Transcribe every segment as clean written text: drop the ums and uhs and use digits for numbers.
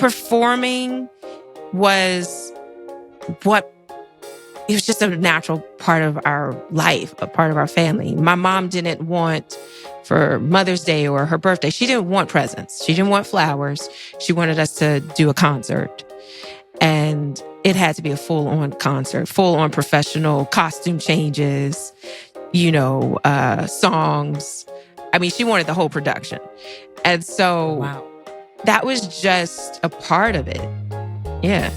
performing was it was just a natural part of our life, a part of our family. My mom didn't want, for Mother's Day or her birthday, she didn't want presents. She didn't want flowers. She wanted us to do a concert. And it had to be a full-on concert, full-on professional costume changes, songs. I mean, she wanted the whole production. And so that was just a part of it. Yeah.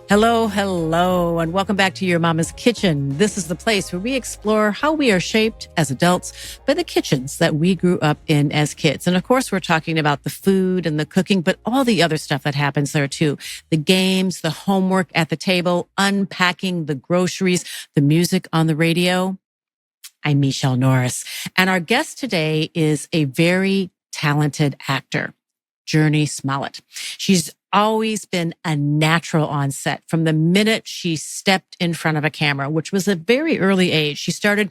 Hello, and welcome back to Your Mama's Kitchen. This is the place where we explore how we are shaped as adults by the kitchens that we grew up in as kids. And of course, we're talking about the food and the cooking, but all the other stuff that happens there too. The games, the homework at the table, unpacking the groceries, the music on the radio. I'm Michele Norris, and our guest today is a very talented actor, Jurnee Smollett. She's always been a natural on set from the minute she stepped in front of a camera, which was a very early age. She started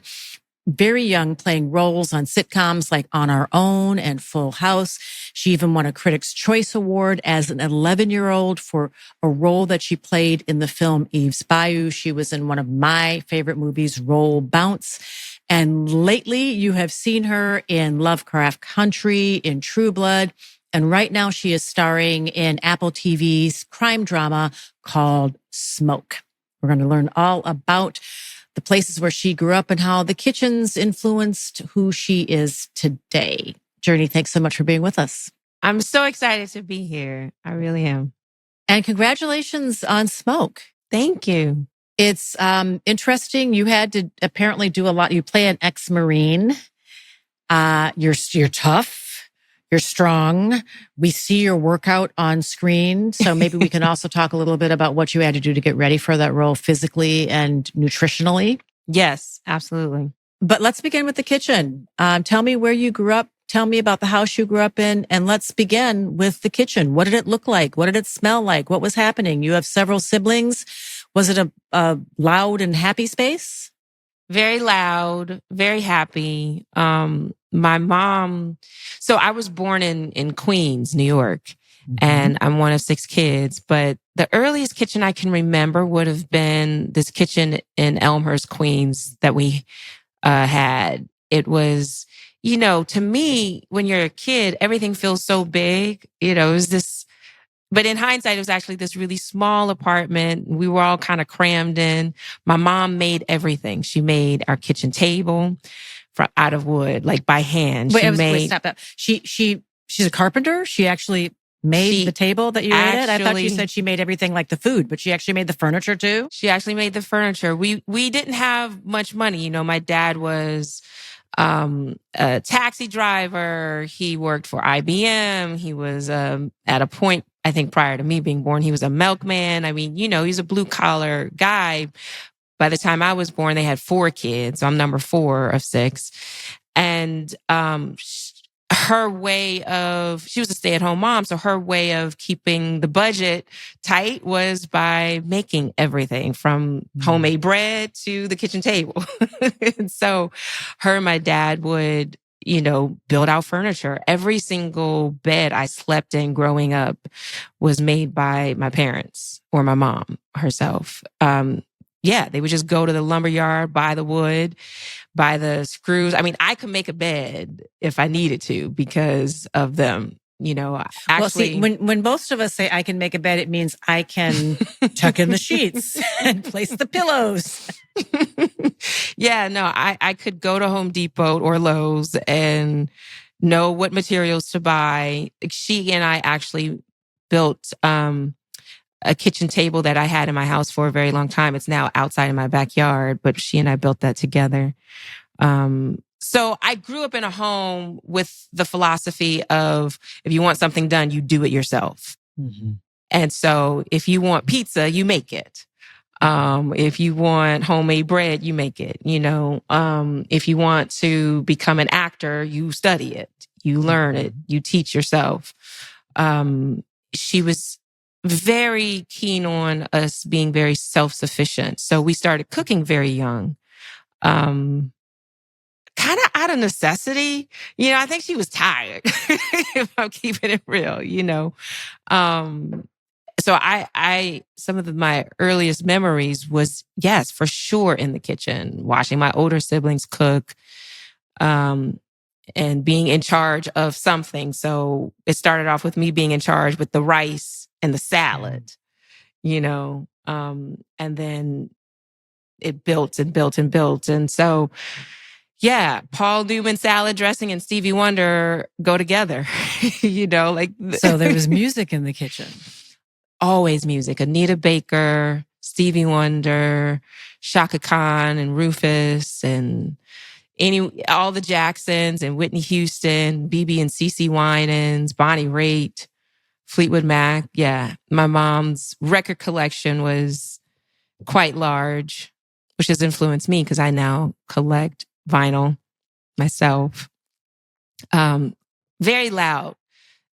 very young playing roles on sitcoms like On Our Own and Full House. She even won a Critics' Choice Award as an 11-year-old for a role that she played in the film Eve's Bayou. She was in one of my favorite movies, Roll Bounce. And lately you have seen her in Lovecraft Country, in True Blood. And right now she is starring in Apple TV's crime drama called Smoke. We're going to learn all about the places where she grew up and how the kitchens influenced who she is today. Jurnee, thanks so much for being with us. I'm so excited to be here. I really am. And congratulations on Smoke. Thank you. It's interesting. You had to apparently do a lot. You play an ex-Marine. You're tough. You're strong. We see your workout on screen. So maybe we can also talk a little bit about what you had to do to get ready for that role physically and nutritionally. Yes, absolutely. But let's begin with the kitchen. Tell me where you grew up. Tell me about the house you grew up in. And let's begin with the kitchen. What did it look like? What did it smell like? What was happening? You have several siblings. Was it a loud and happy space? Very loud, very happy. My mom, so I was born in Queens, New York, and I'm one of 6 kids. But the earliest kitchen I can remember would have been this kitchen in Elmhurst, Queens that we had. It was, to me, when you're a kid, everything feels so big. It was this, but in hindsight, it was actually this really small apartment. We were all kind of crammed in. My mom made everything. She made our kitchen table out of wood, like by hand. Wait, stop that. She's a carpenter. She actually made the table that you ate at. I thought you said she made everything like the food, but she actually made the furniture too. She actually made the furniture. We didn't have much money. My dad was a taxi driver. He worked for IBM. He was at a point, I think prior to me being born, he was a milkman. I mean, he's a blue collar guy. By the time I was born, they had 4 kids. So I'm number 4 of 6. And she was a stay-at-home mom. So her way of keeping the budget tight was by making everything from homemade bread to the kitchen table. And so her and my dad would, build out furniture. Every single bed I slept in growing up was made by my parents or my mom herself. They would just go to the lumber yard, buy the wood, buy the screws. I mean, I could make a bed if I needed to because of them. Actually, well, see, when most of us say I can make a bed, it means I can tuck in the sheets and place the pillows. Yeah, no, I could go to Home Depot or Lowe's and know what materials to buy. She and I actually built a kitchen table that I had in my house for a very long time. It's now outside in my backyard, but she and I built that together. So I grew up in a home with the philosophy of if you want something done, you do it yourself. Mm-hmm. And so if you want pizza, you make it. If you want homemade bread, you make it. If you want to become an actor, you study it, you learn it, you teach yourself. She was very keen on us being very self-sufficient. So we started cooking very young. kind of out of necessity. I think she was tired, if I'm keeping it real, So some of my earliest memories was, yes, for sure in the kitchen, watching my older siblings cook, and being in charge of something. So it started off with me being in charge with the rice and the salad, and then it built and built and built. And so, yeah, Paul Newman salad dressing and Stevie Wonder go together, So there was music in the kitchen. Always music. Anita Baker, Stevie Wonder, Shaka Khan and Rufus, and all the Jacksons and Whitney Houston, BB and CeCe Winans, Bonnie Raitt, Fleetwood Mac. Yeah, my mom's record collection was quite large, which has influenced me because I now collect vinyl myself. Very loud.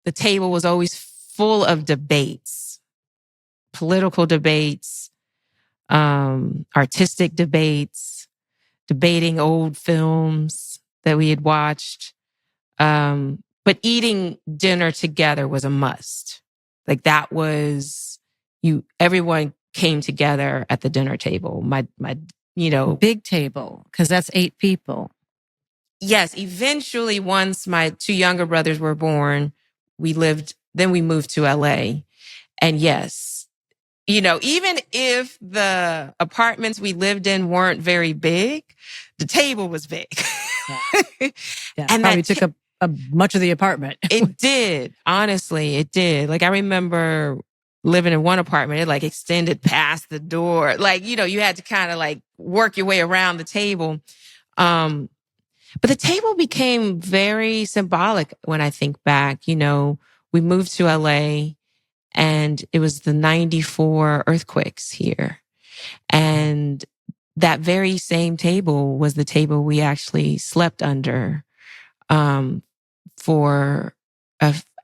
The table was always full of debates, political debates, artistic debates, debating old films that we had watched. But eating dinner together was a must. Like that was everyone came together at the dinner table. My big table, because that's 8 people. Yes, eventually once my 2 younger brothers were born, then we moved to LA. And yes, even if the apartments we lived in weren't very big, the table was big. Yeah, and probably took up much of the apartment. It did. Honestly, it did. Like I remember living in one apartment, it like extended past the door. Like, you had to kind of like work your way around the table. But the table became very symbolic when I think back. We moved to LA and it was the 94 earthquakes here. And that very same table was the table we actually slept under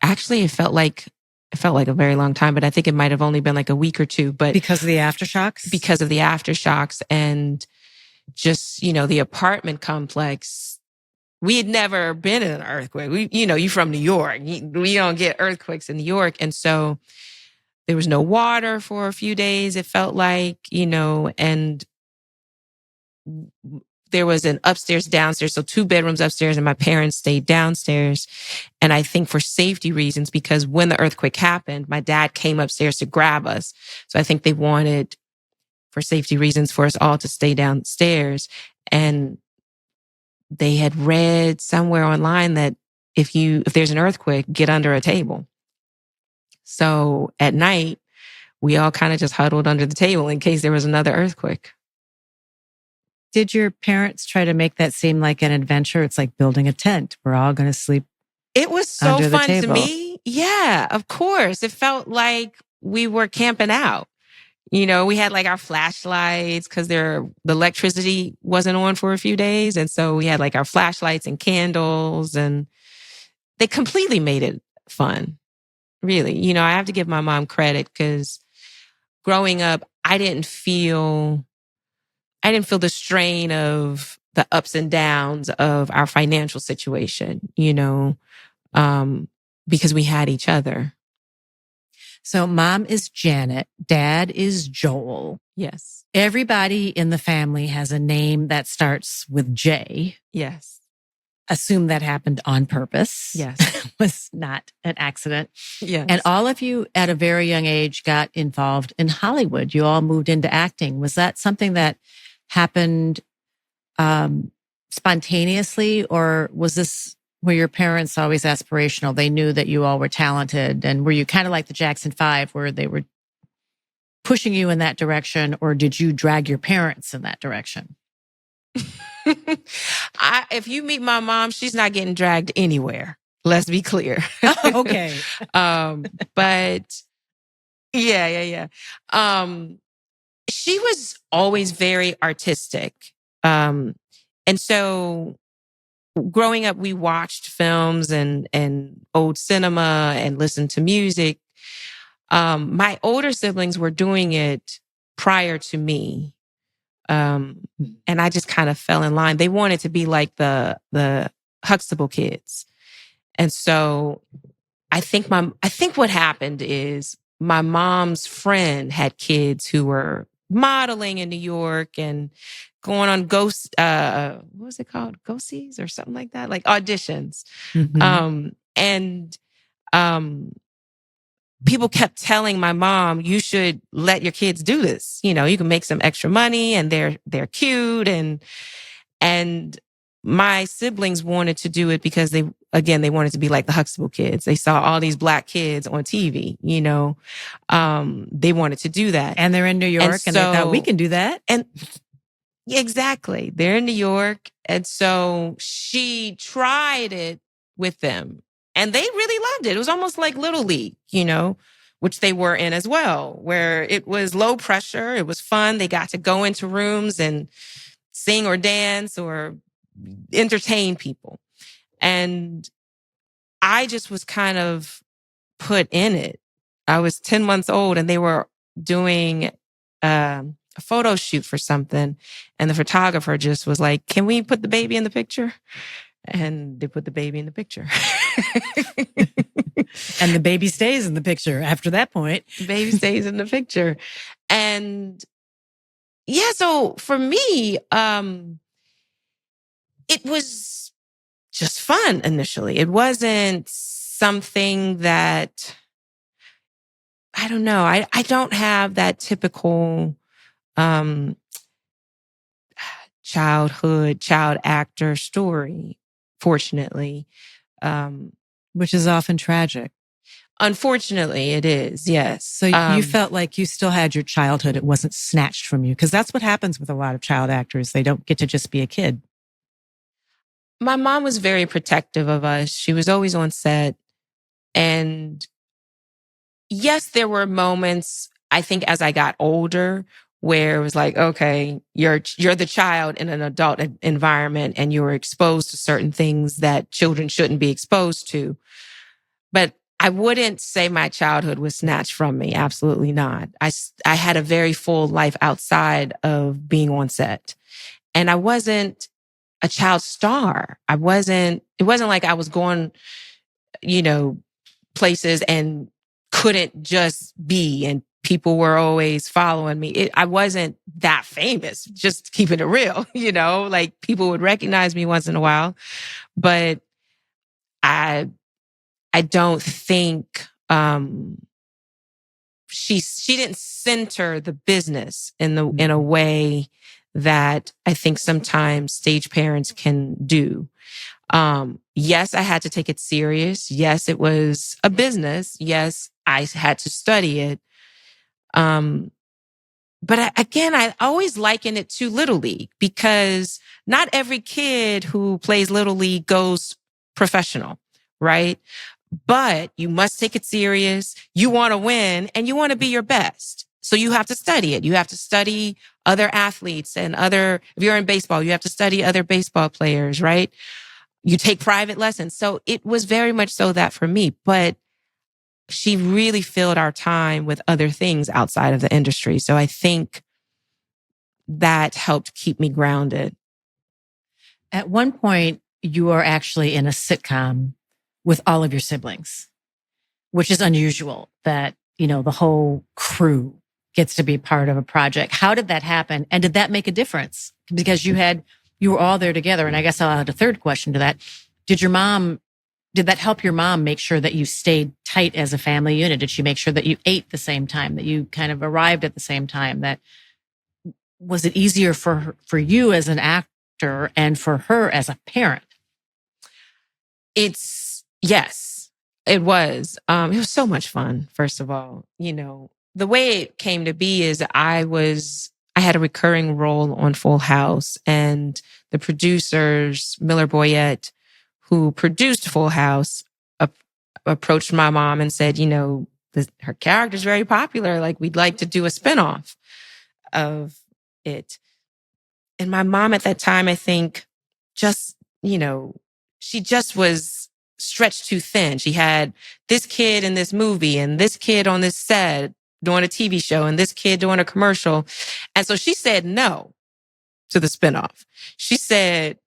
actually it felt like a very long time, but I think it might have only been like a week or two. But because of the aftershocks? Because of the aftershocks and just, the apartment complex. We had never been in an earthquake. You from New York. We don't get earthquakes in New York. And so there was no water for a few days, it felt like, and there was an upstairs, downstairs. So 2 bedrooms upstairs and my parents stayed downstairs. And I think for safety reasons, because when the earthquake happened, my dad came upstairs to grab us. So I think they wanted, for safety reasons, for us all to stay downstairs. And they had read somewhere online that if there's an earthquake, get under a table. So at night, we all kind of just huddled under the table in case there was another earthquake. Did your parents try to make that seem like an adventure? It's like building a tent. We're all going to sleep. It was so fun to me. Yeah, of course. It felt like we were camping out. We had like our flashlights because the electricity wasn't on for a few days. And so we had like our flashlights and candles, and they completely made it fun. Really. I have to give my mom credit because growing up, I didn't feel the strain of the ups and downs of our financial situation, because we had each other. So mom is Janet, dad is Joel. Yes. Everybody in the family has a name that starts with J. Yes. Assume that happened on purpose. Yes. Was not an accident. Yes. And all of you at a very young age got involved in Hollywood. You all moved into acting. Was that something that happened spontaneously, or were your parents always aspirational? They knew that you all were talented, and were you kind of like the Jackson 5 where they were pushing you in that direction, or did you drag your parents in that direction? If you meet my mom, she's not getting dragged anywhere. Let's be clear. Okay. But yeah. She was always very artistic. And so growing up, we watched films and old cinema and listened to music. My older siblings were doing it prior to me. And I just kind of fell in line. They wanted to be like the Huxtable kids. And so I think what happened is my mom's friend had kids who were modeling in New York and going on what was it called? Ghosties or something like that, like auditions. And people kept telling my mom, you should let your kids do this. You can make some extra money and they're cute. And my siblings wanted to do it because they wanted to be like the Huxtable kids. They saw all these Black kids on TV, they wanted to do that. And they're in New York and they thought we can do that. And exactly. They're in New York. And so she tried it with them and they really loved it. It was almost like Little League, which they were in as well, where it was low pressure. It was fun. They got to go into rooms and sing or dance or entertain people. And I just was kind of put in it. I was 10 months old and they were doing a photo shoot for something. And the photographer just was like, can we put the baby in the picture? And they put the baby in the picture. And the baby stays in the picture after that point. The baby stays in the picture. And yeah, so for me, it was just fun initially. It wasn't something that, I don't know. I don't have that typical child actor story, fortunately. Which is often tragic. Unfortunately, it is, yes. So you felt like you still had your childhood. It wasn't snatched from you. Because that's what happens with a lot of child actors. They don't get to just be a kid. My mom was very protective of us. She was always on set. And yes, there were moments, I think, as I got older, where it was like, okay, you're the child in an adult environment and you were exposed to certain things that children shouldn't be exposed to. But I wouldn't say my childhood was snatched from me. Absolutely not. I had a very full life outside of being on set. And I wasn't a child star. It wasn't like I was going, places and couldn't just be, and people were always following me. I wasn't that famous, just keeping it real, like people would recognize me once in a while, but I don't think, she didn't center the business in a way that I think sometimes stage parents can do. Yes, I had to take it serious. Yes, it was a business. Yes, I had to study it. But I always liken it to Little League because not every kid who plays Little League goes professional, right? But you must take it serious. You want to win and you want to be your best. So you have to study it. You have to study other athletes and if you're in baseball, you have to study other baseball players, right? You take private lessons. So it was very much so that for me, but she really filled our time with other things outside of the industry. So I think that helped keep me grounded. At one point, you are actually in a sitcom with all of your siblings, which is unusual that, the whole crew gets to be part of a project. How did that happen? And did that make a difference? Because you were all there together. And I guess I'll add a third question to that. Did that help your mom make sure that you stayed tight as a family unit? Did she make sure that you ate the same time, that you kind of arrived at the same time? Was it easier for you as an actor and for her as a parent? Yes, it was. It was so much fun, first of all. The way it came to be is I had a recurring role on Full House, and the producers, Miller Boyette, who produced Full House, approached my mom and said, her character's very popular. Like, we'd like to do a spinoff of it. And my mom at that time, I think, just, she just was stretched too thin. She had this kid in this movie and this kid on this set doing a TV show and this kid doing a commercial. And so she said no. to the spinoff. She said,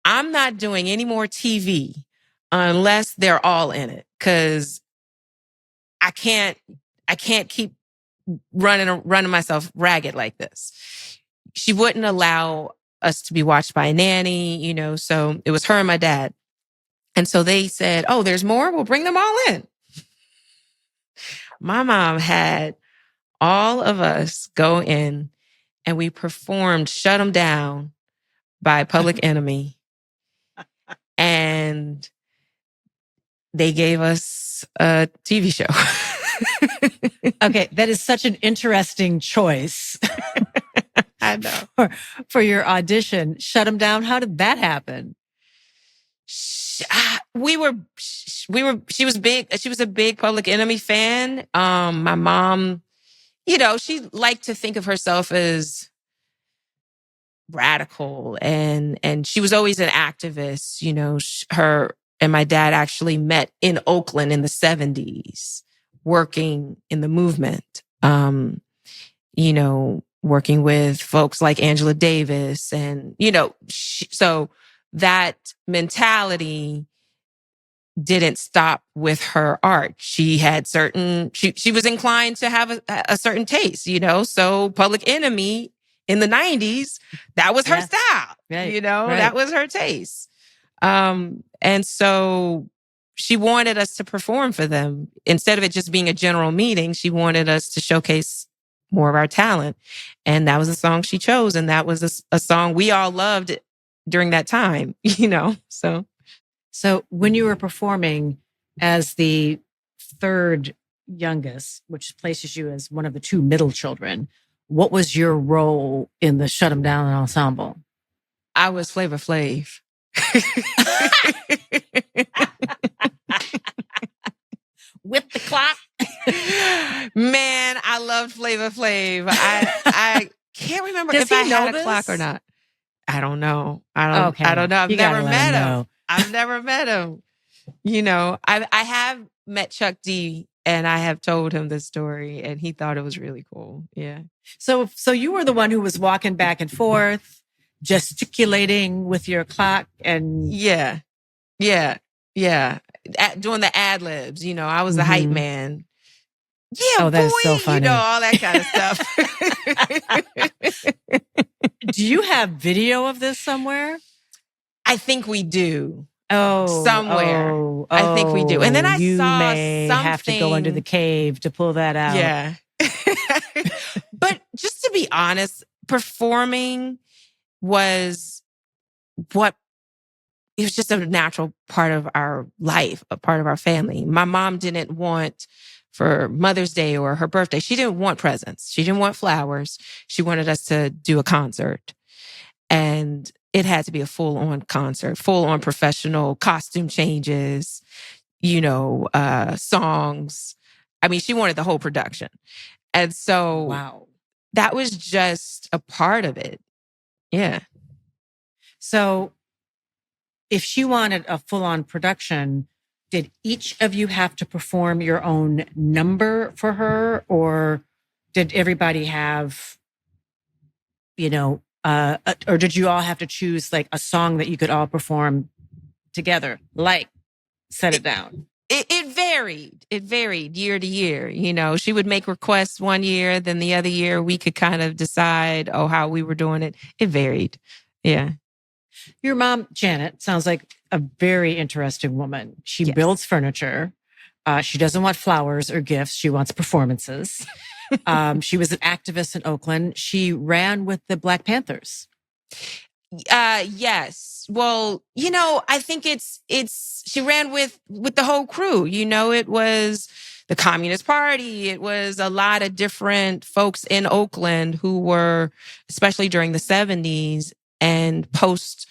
I'm not doing any more TV unless they're all in it. Cause I can't keep running myself ragged like this. She wouldn't allow us to be watched by a nanny, so it was her and my dad. And so they said, oh, there's more? We'll bring them all in. My mom had all of us go in and we performed Shut 'Em Down by Public Enemy. And they gave us a TV show. Okay, that is such an interesting choice. I know. For your audition. Shut 'Em Down. How did that happen? She was big. She was a big Public Enemy fan. My mom, she liked to think of herself as radical and she was always an activist. Her and my dad actually met in Oakland in the 70s, working in the movement. Working with folks like Angela Davis and, so that mentality didn't stop with her art. She had she was inclined to have a certain taste, so Public Enemy in the 90s, that was her style, right. That was her taste. And so she wanted us to perform for them. Instead of it just being a general meeting, she wanted us to showcase more of our talent. And that was the song she chose. And that was a song we all loved during that time, So when you were performing as the third youngest, which places you as one of the two middle children, what was your role in the Shut 'Em Down ensemble? I was Flavor Flav. With the clock. Man, I loved Flavor Flav. I can't remember if I had a clock or not. I don't know. I don't know. I've never met him. I've never met him. I have met Chuck D and I have told him this story and he thought it was really cool. Yeah. So you were the one who was walking back and forth, gesticulating with your clock and yeah. Doing the ad libs, I was the hype man. Yeah, that is so funny. All that kind of stuff. Do you have video of this somewhere? I think we do. Oh, somewhere. I think we do. And then I saw may have to go under the cave to pull that out. Yeah. But just to be honest, performing was it was just a natural part of our life, a part of our family. My mom didn't want for Mother's Day or her birthday, she didn't want presents. She didn't want flowers. She wanted us to do a concert. And it had to be a full-on concert, full-on professional costume changes, songs. I mean, she wanted the whole production. And so that was just a part of it. Yeah. So if she wanted a full-on production, did each of you have to perform your own number for her? Or did everybody have, or did you all have to choose like a song that you could all perform together? Like, Set It Down. It varied. It varied year to year. She would make requests one year, then the other year we could kind of decide, how we were doing it. It varied. Yeah. Your mom, Janet, sounds like a very interesting woman. She builds furniture. She doesn't want flowers or gifts. She wants performances. She was an activist in Oakland. She ran with the Black Panthers. Yes. Well, I think she ran with the whole crew. It was the Communist Party. It was a lot of different folks in Oakland who were, especially during the 70s and post,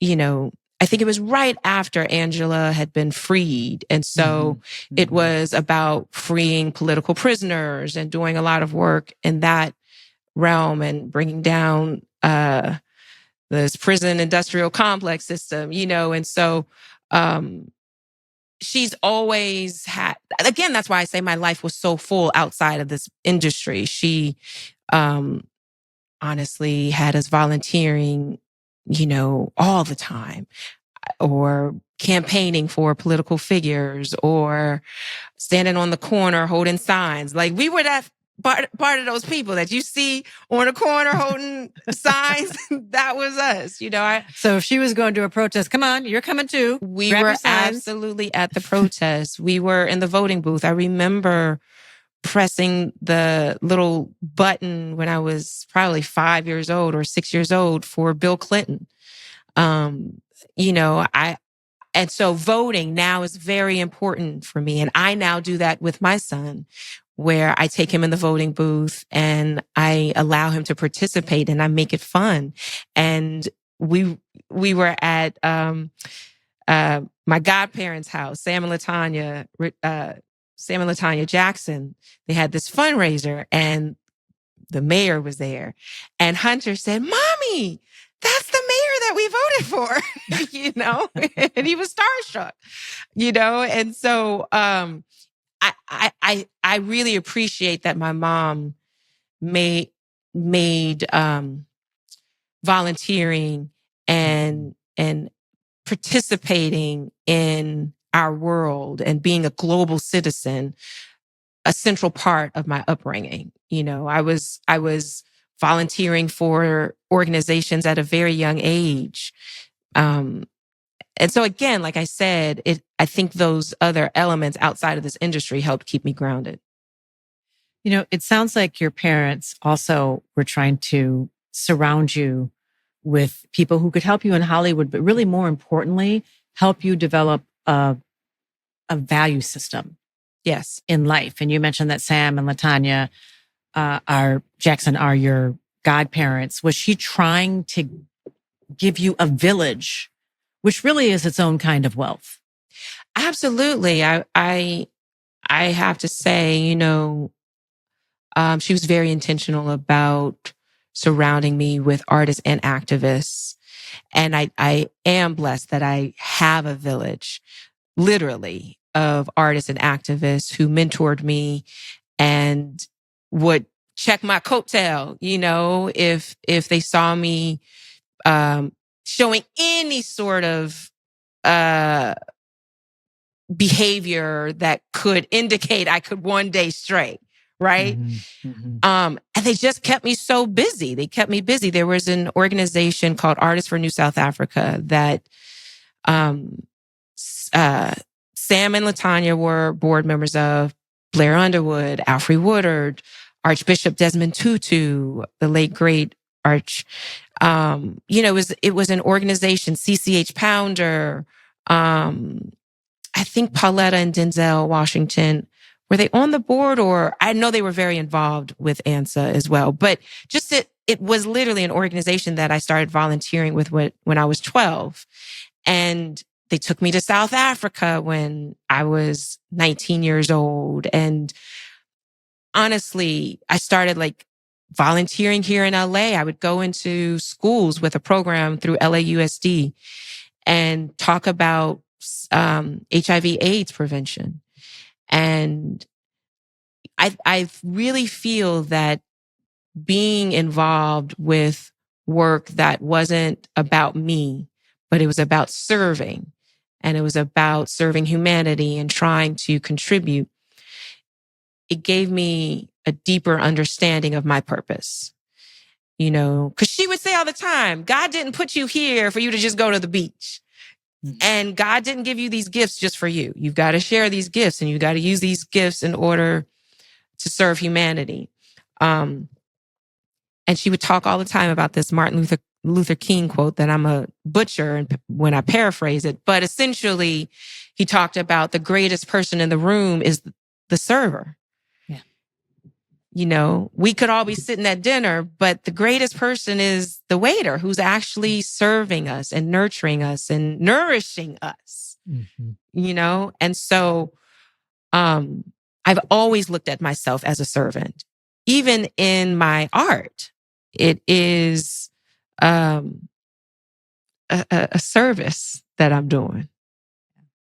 I think it was right after Angela had been freed. And so it was about freeing political prisoners and doing a lot of work in that realm and bringing down this prison industrial complex system, and so she's always had, again, that's why I say my life was so full outside of this industry. She honestly had us volunteering, all the time, or campaigning for political figures, or standing on the corner holding signs. Like, we were that part of those people that you see on the corner holding signs. That was us, So if she was going to a protest, come on, you're coming too. We Grab were your signs. absolutely at the protest. We were in the voting booth. I remember pressing the little button when I was probably 5 years old or 6 years old for Bill Clinton. And so voting now is very important for me. And I now do that with my son, where I take him in the voting booth and I allow him to participate and I make it fun. And we were at my godparents' house, Sam and Latanya Jackson. They had this fundraiser and the mayor was there. And Hunter said, "Mommy, that's the mayor that we voted for," and he was starstruck, And so I really appreciate that my mom made volunteering and participating in our world and being a global citizen a central part of my upbringing. I was volunteering for organizations at a very young age. And so again, like I said, I think those other elements outside of this industry helped keep me grounded. It sounds like your parents also were trying to surround you with people who could help you in Hollywood, but really more importantly, help you develop a value system. Yes. In life. And you mentioned that Sam and Latanya Jackson are your godparents. Was she trying to give you a village, which really is its own kind of wealth? Absolutely. I have to say, she was very intentional about surrounding me with artists and activists. And I am blessed that I have a village, literally, of artists and activists who mentored me and would check my coattail, if they saw me showing any sort of behavior that could indicate I could one day stray, right? Mm-hmm. And they just kept me so busy. They kept me busy. There was an organization called Artists for New South Africa that Sam and Latanya were board members of, Blair Underwood, Alfre Woodard, Archbishop Desmond Tutu, the late great Arch. It was an organization, CCH Pounder, I think Pauletta and Denzel Washington. Were they on the board, or I know they were very involved with ANSA as well, but just it was literally an organization that I started volunteering with when I was 12. And they took me to South Africa when I was 19 years old. And honestly, I started volunteering here in LA. I would go into schools with a program through LAUSD and talk about HIV/AIDS prevention. And I really feel that being involved with work that wasn't about me, but it was about serving, and it was about serving humanity and trying to contribute, it gave me a deeper understanding of my purpose. Because she would say all the time, God didn't put you here for you to just go to the beach. Mm-hmm. And God didn't give you these gifts just for you. You've got to share these gifts, and you've got to use these gifts in order to serve humanity. And she would talk all the time about this Martin Luther King quote that I'm a butcher and when I paraphrase it, but essentially he talked about the greatest person in the room is the server. Yeah. We could all be sitting at dinner, but the greatest person is the waiter who's actually serving us and nurturing us and nourishing us. Mm-hmm. And so I've always looked at myself as a servant. Even in my art, it is a service that I'm doing.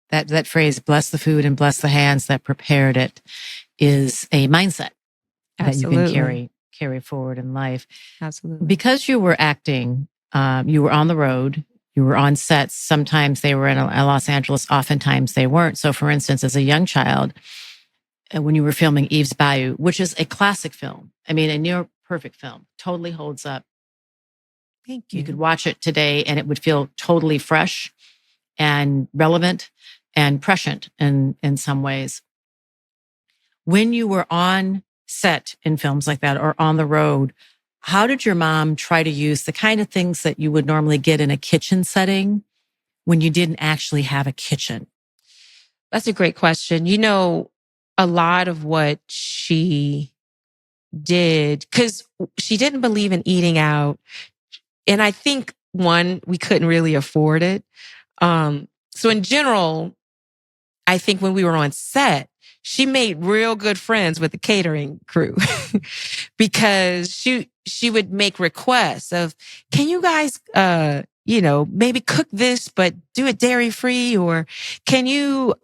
That phrase, bless the food and bless the hands that prepared it, is a mindset. Absolutely. That you can carry forward in life. Absolutely. Because you were acting, you were on the road, you were on sets. Sometimes they were in Los Angeles, oftentimes they weren't. So for instance, as a young child, when you were filming Eve's Bayou, which is a classic film, I mean, a near perfect film, totally holds up. Thank you. You could watch it today and it would feel totally fresh and relevant and prescient in some ways. When you were on set in films like that or on the road, how did your mom try to use the kind of things that you would normally get in a kitchen setting when you didn't actually have a kitchen? That's a great question. You know, a lot of what she did, because she didn't believe in eating out. And I think, one, we couldn't really afford it. So in general, I think when we were on set, she made real good friends with the catering crew because she would make requests of, can you guys, maybe cook this, but do it dairy free, or can you,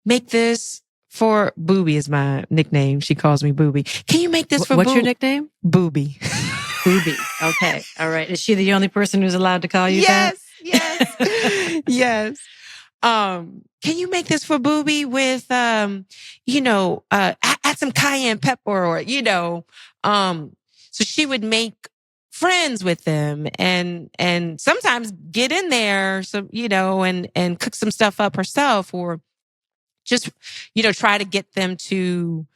make this for Booby is my nickname. She calls me Booby. Can you make this for What's your nickname? Booby. Booby. Okay. All right. Is she the only person who's allowed to call you that? Yes. Yes. Can you make this for Booby with, add some cayenne pepper or, so she would make friends with them and sometimes get in there, so, and cook some stuff up herself or just, try to get them to,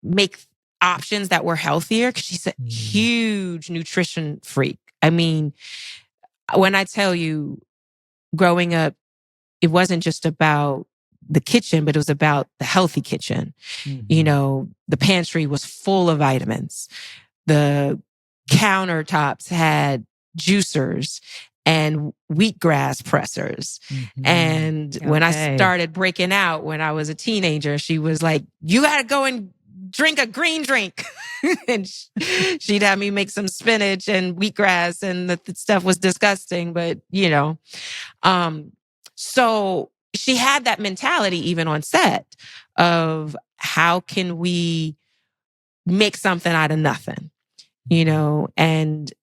make options that were healthier. 'Cause she's a huge nutrition freak. I mean, when I tell you growing up, it wasn't just about the kitchen, but it was about the healthy kitchen. Mm-hmm. The pantry was full of vitamins. The countertops had juicers and wheatgrass pressers. Mm-hmm. And when I started breaking out when I was a teenager, she was like, you got to go and drink a green drink. And she'd have me make some spinach and wheatgrass, and the stuff was disgusting, but so she had that mentality even on set of how can we make something out of nothing, and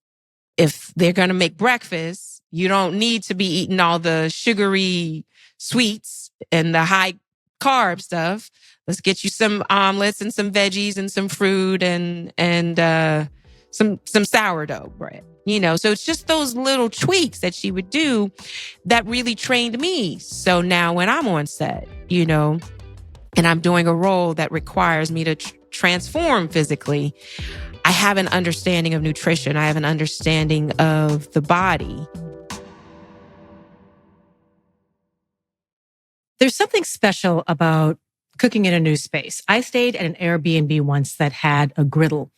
if they're going to make breakfast, you don't need to be eating all the sugary sweets and the high carb stuff. Let's get you some omelets and some veggies and some fruit and some sourdough bread. So it's just those little tweaks that she would do that really trained me. So now when I'm on set, and I'm doing a role that requires me to transform physically, I have an understanding of nutrition. I have an understanding of the body. There's something special about cooking in a new space. I stayed at an Airbnb once that had a griddle.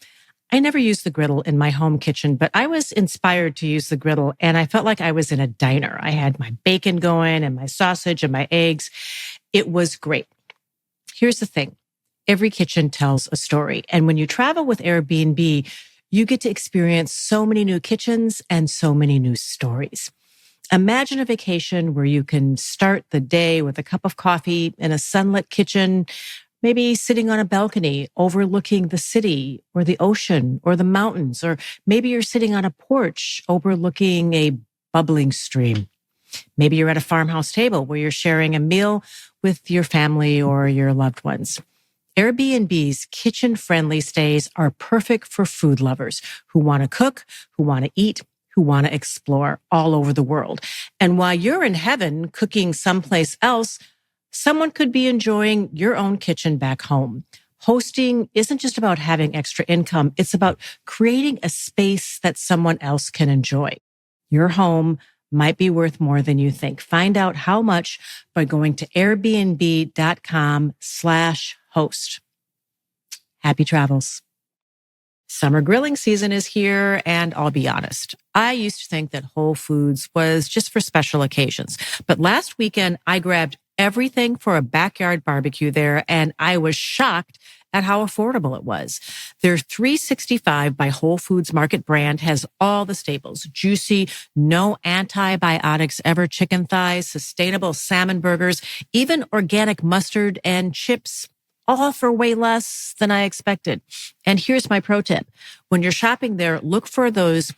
I never used the griddle in my home kitchen, but I was inspired to use the griddle and I felt like I was in a diner. I had my bacon going and my sausage and my eggs. It was great. Here's the thing. Every kitchen tells a story. And when you travel with Airbnb, you get to experience so many new kitchens and so many new stories. Imagine a vacation where you can start the day with a cup of coffee in a sunlit kitchen, maybe sitting on a balcony overlooking the city or the ocean or the mountains, or maybe you're sitting on a porch overlooking a bubbling stream. Maybe you're at a farmhouse table where you're sharing a meal with your family or your loved ones. Airbnb's kitchen-friendly stays are perfect for food lovers who want to cook, who want to eat, who want to explore all over the world. And while you're in heaven cooking someplace else, someone could be enjoying your own kitchen back home. Hosting isn't just about having extra income. It's about creating a space that someone else can enjoy. Your home might be worth more than you think. Find out how much by going to airbnb.com/host. Happy travels. Summer grilling season is here, and I'll be honest, I used to think that Whole Foods was just for special occasions. But last weekend, I grabbed everything for a backyard barbecue there, and I was shocked at how affordable it was. Their 365 by Whole Foods Market brand has all the staples: juicy, no antibiotics ever chicken thighs, sustainable salmon burgers, even organic mustard and chips. all for way less than I expected. And here's my pro tip. When you're shopping there, look for those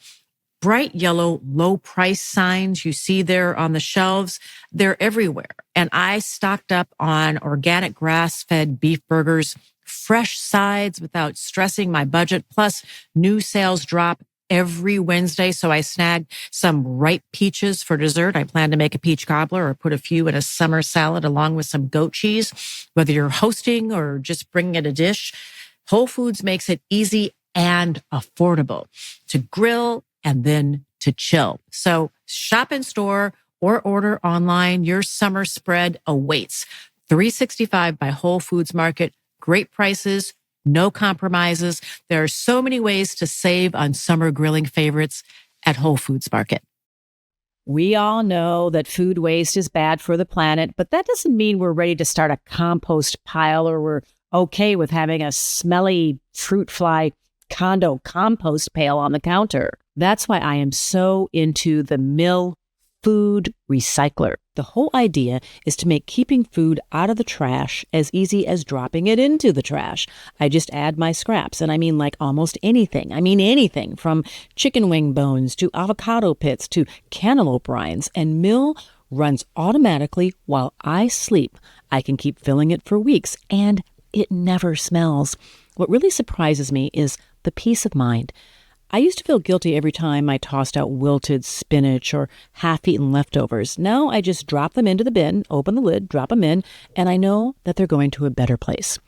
bright yellow, low price signs you see there on the shelves. They're everywhere. And I stocked up on organic grass-fed beef burgers, fresh sides without stressing my budget, plus new sales drop every Wednesday. So I snagged some ripe peaches for dessert. I plan to make a peach cobbler or put a few in a summer salad along with some goat cheese. Whether you're hosting or just bringing it a dish, Whole Foods makes it easy and affordable to grill and then to chill. So shop in store or order online. Your summer spread awaits. 365 by Whole Foods Market. Great prices, no compromises. There are so many ways to save on summer grilling favorites at Whole Foods Market. We all know that food waste is bad for the planet, but that doesn't mean we're ready to start a compost pile or we're okay with having a smelly fruit fly condo compost pail on the counter. That's why I am so into the Mill Food Recycler. The whole idea is to make keeping food out of the trash as easy as dropping it into the trash. I just add my scraps, and I mean like almost anything. I mean anything from chicken wing bones to avocado pits to cantaloupe rinds, and Mill runs automatically while I sleep. I can keep filling it for weeks, and it never smells. What really surprises me is the peace of mind. I used to feel guilty every time I tossed out wilted spinach or half-eaten leftovers. Now I just drop them into the bin, open the lid, drop them in, and I know that they're going to a better place.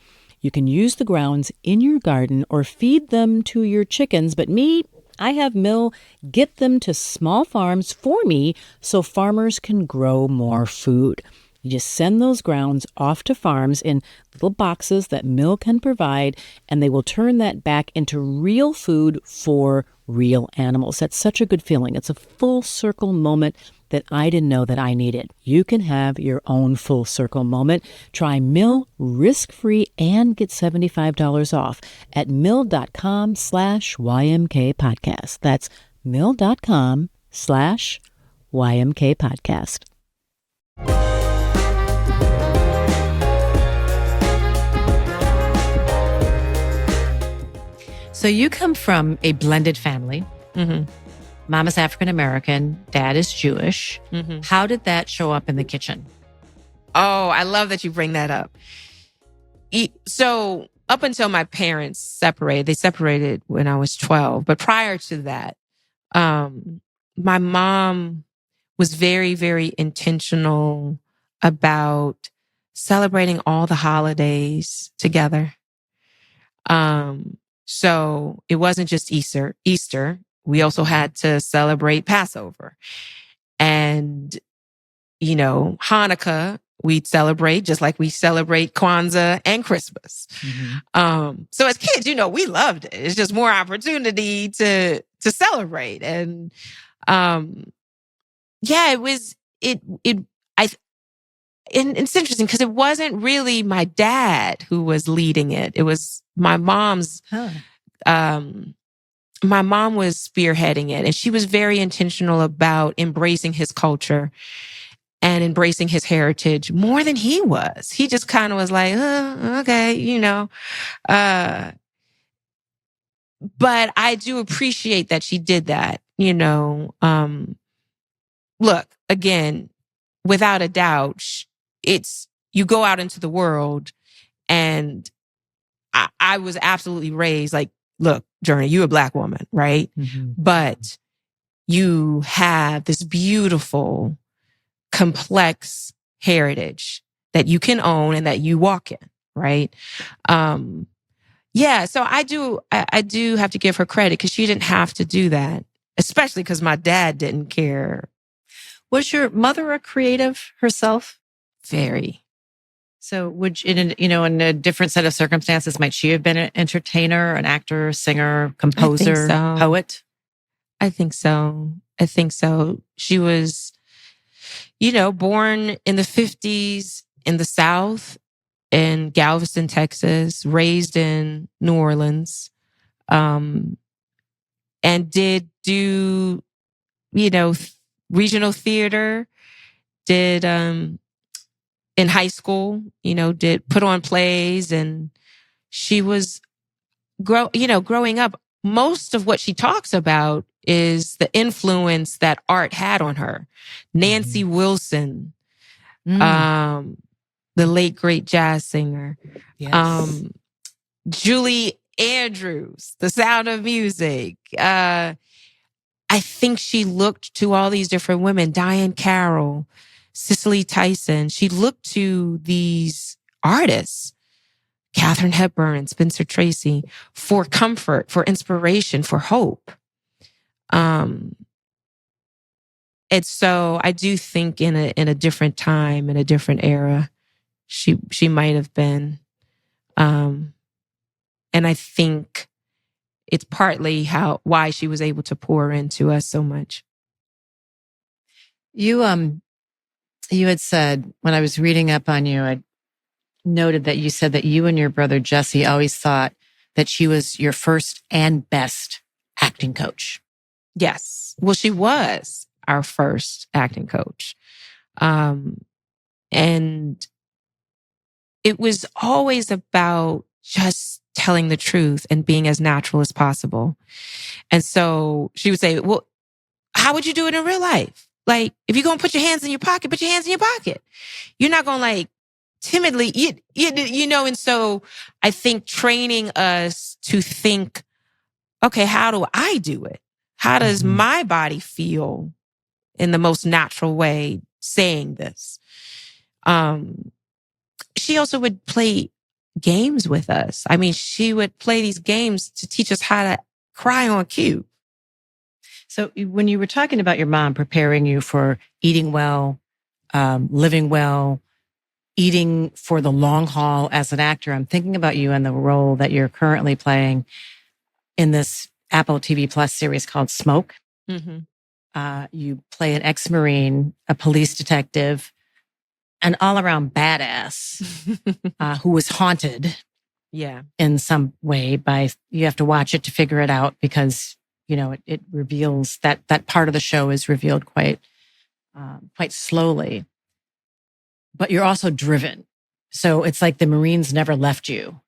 You can use the grounds in your garden or feed them to your chickens, but me, I have Mill get them to small farms for me so farmers can grow more food. You just send those grounds off to farms in little boxes that Mill can provide, and they will turn that back into real food for real animals. That's such a good feeling. It's a full circle moment that I didn't know that I needed. You can have your own full circle moment. Try Mill risk-free and get $75 off at mill.com/YMK podcast. That's mill.com/YMK podcast. So you come from a blended family. Mm-hmm. Mom is African-American. Dad is Jewish. Mm-hmm. How did that show up in the kitchen? Oh, I love that you bring that up. So up until my parents separated, they separated when I was 12. But prior to that, my mom was very, very intentional about celebrating all the holidays together. So it wasn't just Easter. We also had to celebrate Passover. And, Hanukkah, we'd celebrate just like we celebrate Kwanzaa and Christmas. Mm-hmm. So as kids, we loved it. It's just more opportunity to celebrate. And, it's interesting because it wasn't really my dad who was leading it. It was my mom's, my mom was spearheading it, and she was very intentional about embracing his culture and embracing his heritage more than he was. He just kind of was like, okay, but I do appreciate that she did that, look, again, without a doubt, you go out into the world, and I was absolutely raised like, look, Jurnee, you're a Black woman, right? Mm-hmm. But you have this beautiful, complex heritage that you can own and that you walk in, right? So I do have to give her credit because she didn't have to do that, especially because my dad didn't care. Was your mother a creative herself? Very. So would in a different set of circumstances, might she have been an entertainer, an actor, singer, composer, poet? I think so. She was, born in the 50s in the South in Galveston, Texas, raised in New Orleans, and did do, regional theater, did in high school, did put on plays, and she was growing up. Most of what she talks about is the influence that art had on her. Nancy Wilson, the late great jazz singer. Yes. Julie Andrews, The Sound of Music. I think she looked to all these different women, Diane Carroll, Cicely Tyson. She looked to these artists, Katharine Hepburn and Spencer Tracy, for comfort, for inspiration, for hope. And so I do think in a different time, in a different era, she might have been. And I think it's partly why she was able to pour into us so much. You had said, when I was reading up on you, I noted that you said that you and your brother Jesse always thought that she was your first and best acting coach. Yes. Well, she was our first acting coach. And it was always about just telling the truth and being as natural as possible. And so she would say, well, how would you do it in real life? Like, if you're going to put your hands in your pocket, put your hands in your pocket. You're not going to like timidly, and so I think training us to think, okay, how do I do it? How does my body feel in the most natural way saying this? She also would play games with us. I mean, she would play these games to teach us how to cry on cue. So when you were talking about your mom preparing you for eating well, living well, eating for the long haul as an actor, I'm thinking about you and the role that you're currently playing in this Apple TV Plus series called Smoke. You play an ex-Marine, a police detective, an all-around badass who was haunted in some way you have to watch it to figure it out, because it reveals that part of the show is revealed quite slowly. But you're also driven. So it's like the Marines never left you.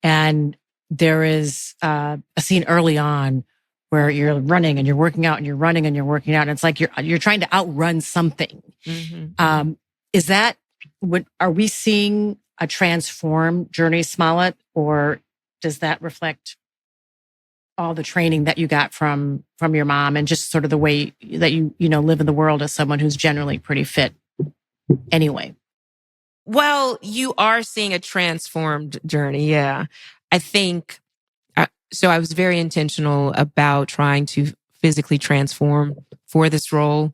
And there is a scene early on where you're running and you're working out and you're running and you're working out. And it's like you're trying to outrun something. Is that are we seeing a transformed Jurnee Smollett, or does that reflect all the training that you got from your mom and just sort of the way that you live in the world as someone who's generally pretty fit anyway? Well, you are seeing a transformed Jurnee. Yeah. I think, so I was very intentional about trying to physically transform for this role.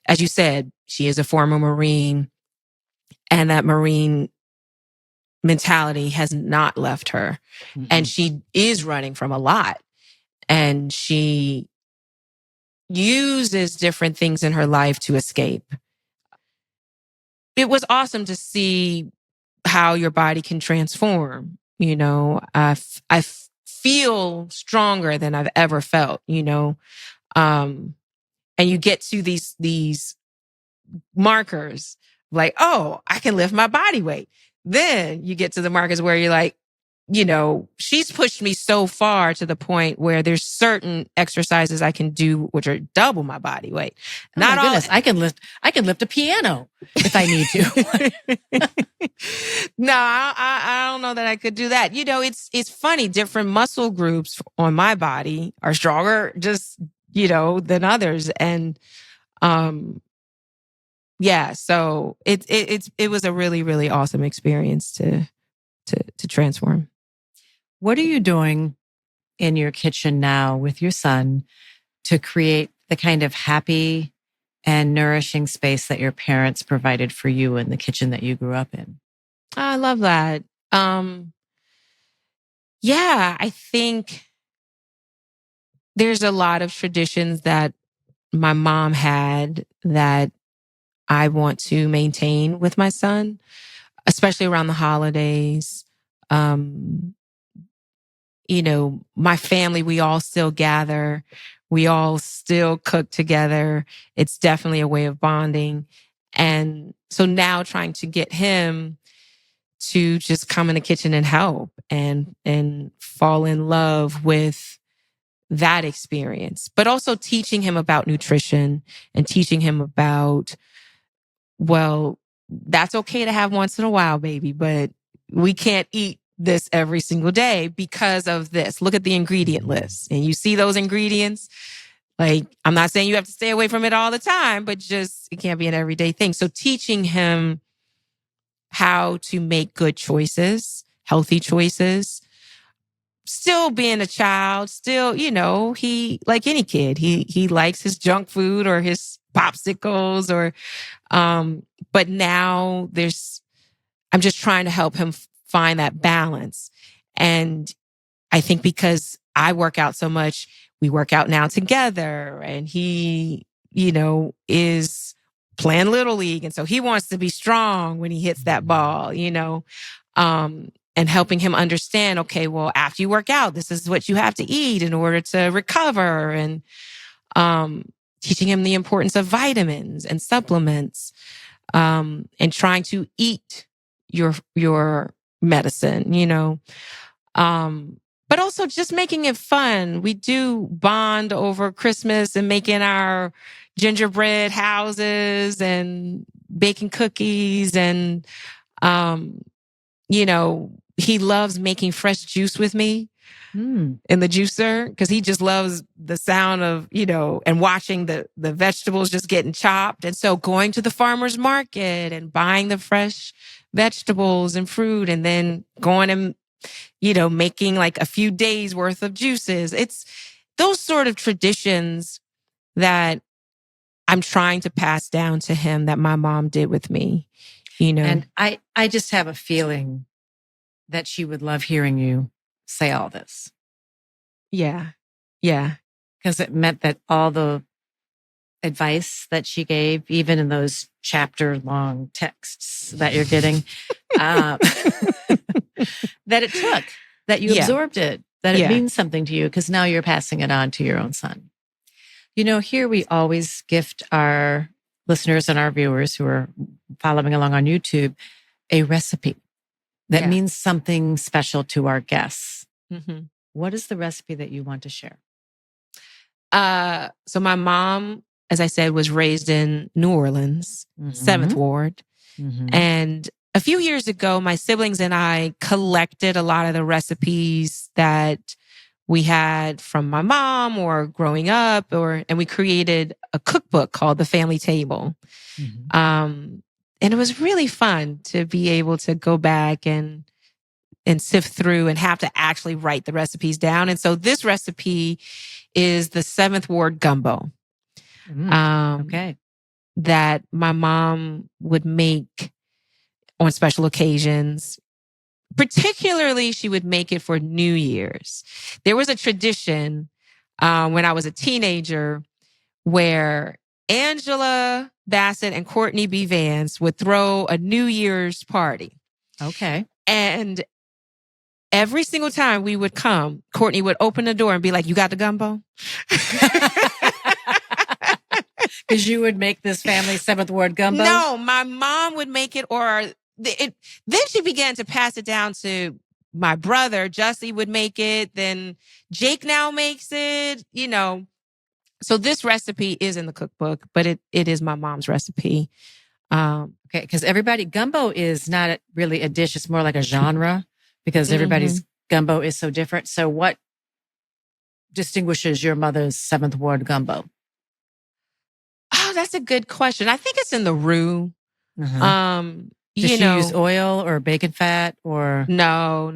As you said, she is a former Marine, and that Marine mentality has not left her. And she is running from a lot. And she uses different things in her life to escape. It was awesome to see how your body can transform. I feel stronger than I've ever felt, and you get to these markers like, oh, I can lift my body weight. Then you get to the markers where you're like, she's pushed me so far to the point where there's certain exercises I can do which are double my body weight. Oh my goodness, I can lift a piano if I need to. No, I don't know that I could do that. It's funny. Different muscle groups on my body are stronger, just than others, and So it was a really, really awesome experience to transform. What are you doing in your kitchen now with your son to create the kind of happy and nourishing space that your parents provided for you in the kitchen that you grew up in? I love that. I think there's a lot of traditions that my mom had that I want to maintain with my son, especially around the holidays. My family, we all still gather. We all still cook together. It's definitely a way of bonding. And so now trying to get him to just come in the kitchen and help and fall in love with that experience, but also teaching him about nutrition and teaching him about, well, that's okay to have once in a while, baby, but we can't eat this every single day because of this. Look at the ingredient list. And you see those ingredients. Like, I'm not saying you have to stay away from it all the time, but just it can't be an everyday thing. So teaching him how to make good choices, healthy choices, still being a child, still, he, like any kid, he likes his junk food or his popsicles or, but now I'm just trying to help him find that balance. And I think because I work out so much, we work out now together, and he, is playing Little League. And so he wants to be strong when he hits that ball, and helping him understand, okay, well, after you work out, this is what you have to eat in order to recover, and teaching him the importance of vitamins and supplements, and trying to eat your medicine, but also just making it fun. We do bond over Christmas and making our gingerbread houses and baking cookies. And, he loves making fresh juice with me in the juicer, because he just loves the sound of, and watching the vegetables just getting chopped. And so going to the farmer's market and buying the fresh vegetables and fruit, and then going and, making like a few days worth of juices. It's those sort of traditions that I'm trying to pass down to him that my mom did with me, And I just have a feeling that she would love hearing you say all this. Yeah. Yeah. Because it meant that all the advice that she gave, even in those chapter-long texts that you're getting, that it took, that you absorbed it, that it means something to you, because now you're passing it on to your own son. Here we always gift our listeners and our viewers who are following along on YouTube a recipe that means something special to our guests. Mm-hmm. What is the recipe that you want to share? So my mom, as I said, was raised in New Orleans, 7th Ward. Mm-hmm. And a few years ago, my siblings and I collected a lot of the recipes that we had from my mom or growing up, and we created a cookbook called The Family Table. Mm-hmm. And it was really fun to be able to go back and sift through and have to actually write the recipes down. And so this recipe is the 7th Ward Gumbo. Okay. That my mom would make on special occasions. Particularly, she would make it for New Year's. There was a tradition when I was a teenager where Angela Bassett and Courtney B. Vance would throw a New Year's party. Okay. And every single time we would come, Courtney would open the door and be like, "You got the gumbo?" Because you would make this family 7th Ward Gumbo? No, my mom would make it, then she began to pass it down to my brother. Jussie would make it. Then Jake now makes it, So this recipe is in the cookbook, but it is my mom's recipe. Okay, because gumbo is not really a dish. It's more like a genre, because everybody's gumbo is so different. So what distinguishes your mother's 7th Ward Gumbo? Oh, that's a good question. I think it's in the roux. Does she use oil or bacon fat or? No.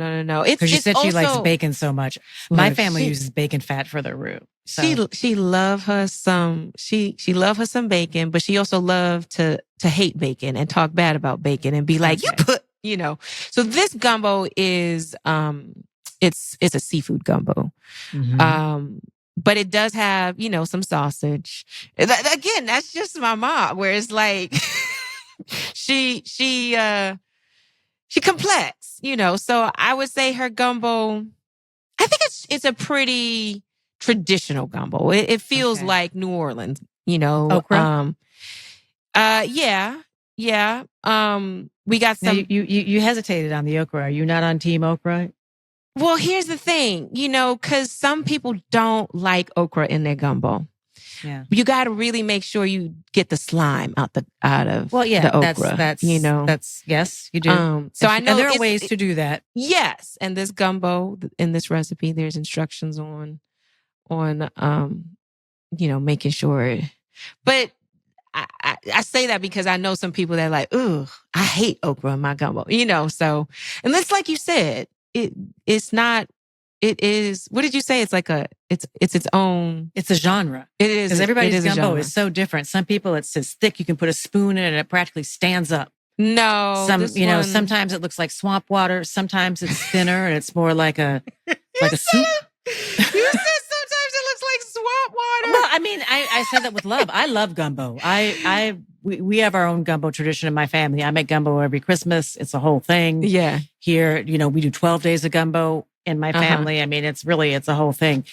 Because you said she likes bacon so much. My family uses bacon fat for their roux. So. She love her some some bacon, but she also loved to hate bacon and talk bad about bacon and be like, you put, So this gumbo is it's a seafood gumbo. But it does have, some sausage. Again, that's just my mom, where it's like she complex, So I would say her gumbo, I think it's a pretty traditional gumbo. It feels like New Orleans, Okra? Yeah. Yeah. We got Now, some. you hesitated on the okra. Are you not on team okra? Well, here's the thing, because some people don't like okra in their gumbo. Yeah. You got to really make sure you get the slime out of Well, yeah, the okra. that's yes, you do. So I know and there are ways to do that. Yes, and this gumbo in this recipe, there's instructions on making sure. But I say that because I know some people that are like, ugh, I hate okra in my gumbo. So, and that's like you said, it's not. It is. What did you say? It's like it's its own. It's a genre. It is because everybody's gumbo is so different. Some people it's as thick you can put a spoon in it and it practically stands up. No, sometimes it looks like swamp water. Sometimes it's thinner and it's more like a soup. You said sometimes it looks like swamp water. Well, I mean, I said that with love. I love gumbo. We have our own gumbo tradition in my family. I make gumbo every Christmas. It's a whole thing. Yeah. Here, we do 12 days of gumbo in my family. I mean, it's a whole thing.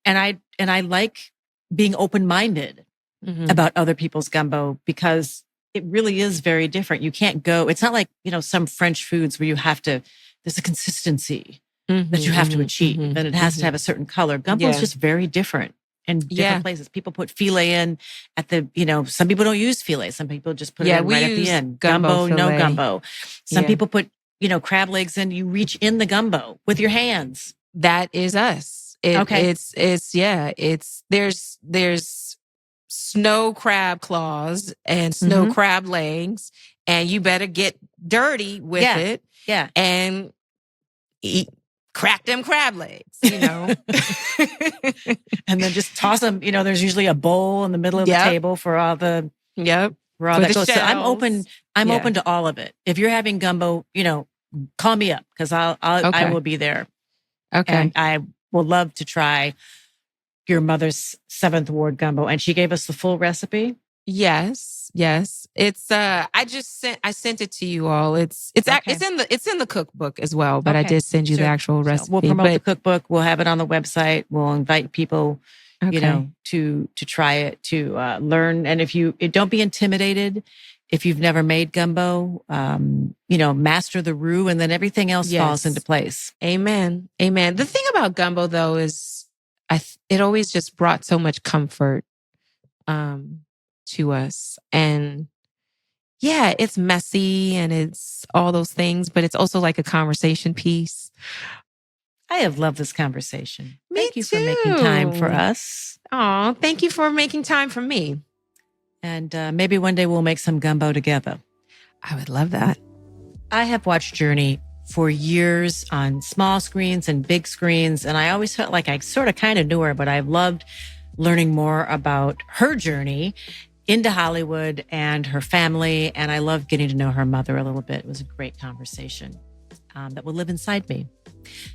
And I like being open-minded about other people's gumbo because it really is very different. You can't go, it's not like, some French foods where there's a consistency that you have to achieve and it has to have a certain color. Gumbo is just very different in different places. People put filet in at the, some people don't use filet. Some people just put it in right at the end. Gumbo, no gumbo. Some people put, crab legs in. You reach in the gumbo with your hands. That is us. There's snow crab claws and snow crab legs, and you better get dirty with it. Yeah. And crack them crab legs, and then just toss them. There's usually a bowl in the middle of the table for all the for all that goes. So I'm open. I'm open to all of it. If you're having gumbo, call me up because I will be there. Okay. And I will love to try your mother's 7th Ward gumbo. And she gave us the full recipe. Yes. It's I sent it to you all. It's in the cookbook as well, but I did send you the actual recipe. So we'll promote the cookbook. We'll have it on the website. We'll invite people, to try it, to learn. And if you don't be intimidated, if you've never made gumbo, master the roux and then everything else falls into place. Amen. The thing about gumbo though is it always just brought so much comfort to us. And it's messy and it's all those things, but it's also like a conversation piece. I have loved this conversation. Thank you for making time for us. Oh, thank you for making time for me. And maybe one day we'll make some gumbo together. I would love that. I have watched Jurnee for years on small screens and big screens. And I always felt like I sort of kind of knew her, but I've loved learning more about her journey into Hollywood and her family. And I love getting to know her mother a little bit. It was a great conversation that will live inside me.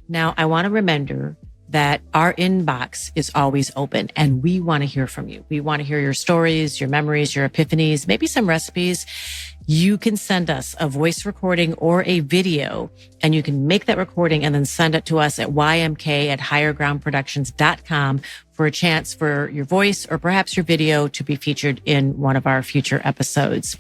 Now, I want to reminder that our inbox is always open and we want to hear from you. We want to hear your stories, your memories, your epiphanies, maybe some recipes. You can send us a voice recording or a video and you can make that recording and then send it to us at ymk@highergroundproductions.com for a chance for your voice or perhaps your video to be featured in one of our future episodes.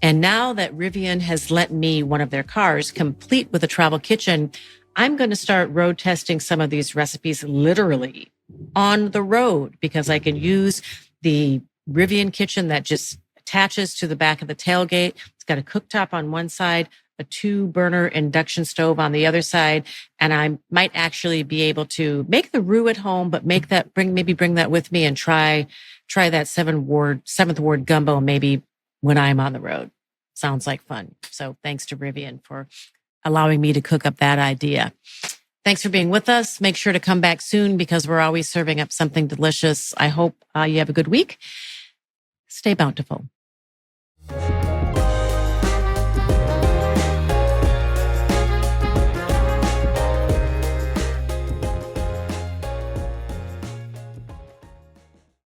And now that Rivian has lent me one of their cars complete with a travel kitchen, I'm going to start road testing some of these recipes literally on the road because I can use the Rivian kitchen that just attaches to the back of the tailgate. It's got a cooktop on one side, a 2-burner induction stove on the other side. And I might actually be able to make the roux at home, but bring that with me and try that 7th Ward gumbo maybe when I'm on the road. Sounds like fun. So thanks to Rivian for allowing me to cook up that idea. Thanks for being with us. Make sure to come back soon because we're always serving up something delicious. I hope you have a good week. Stay bountiful.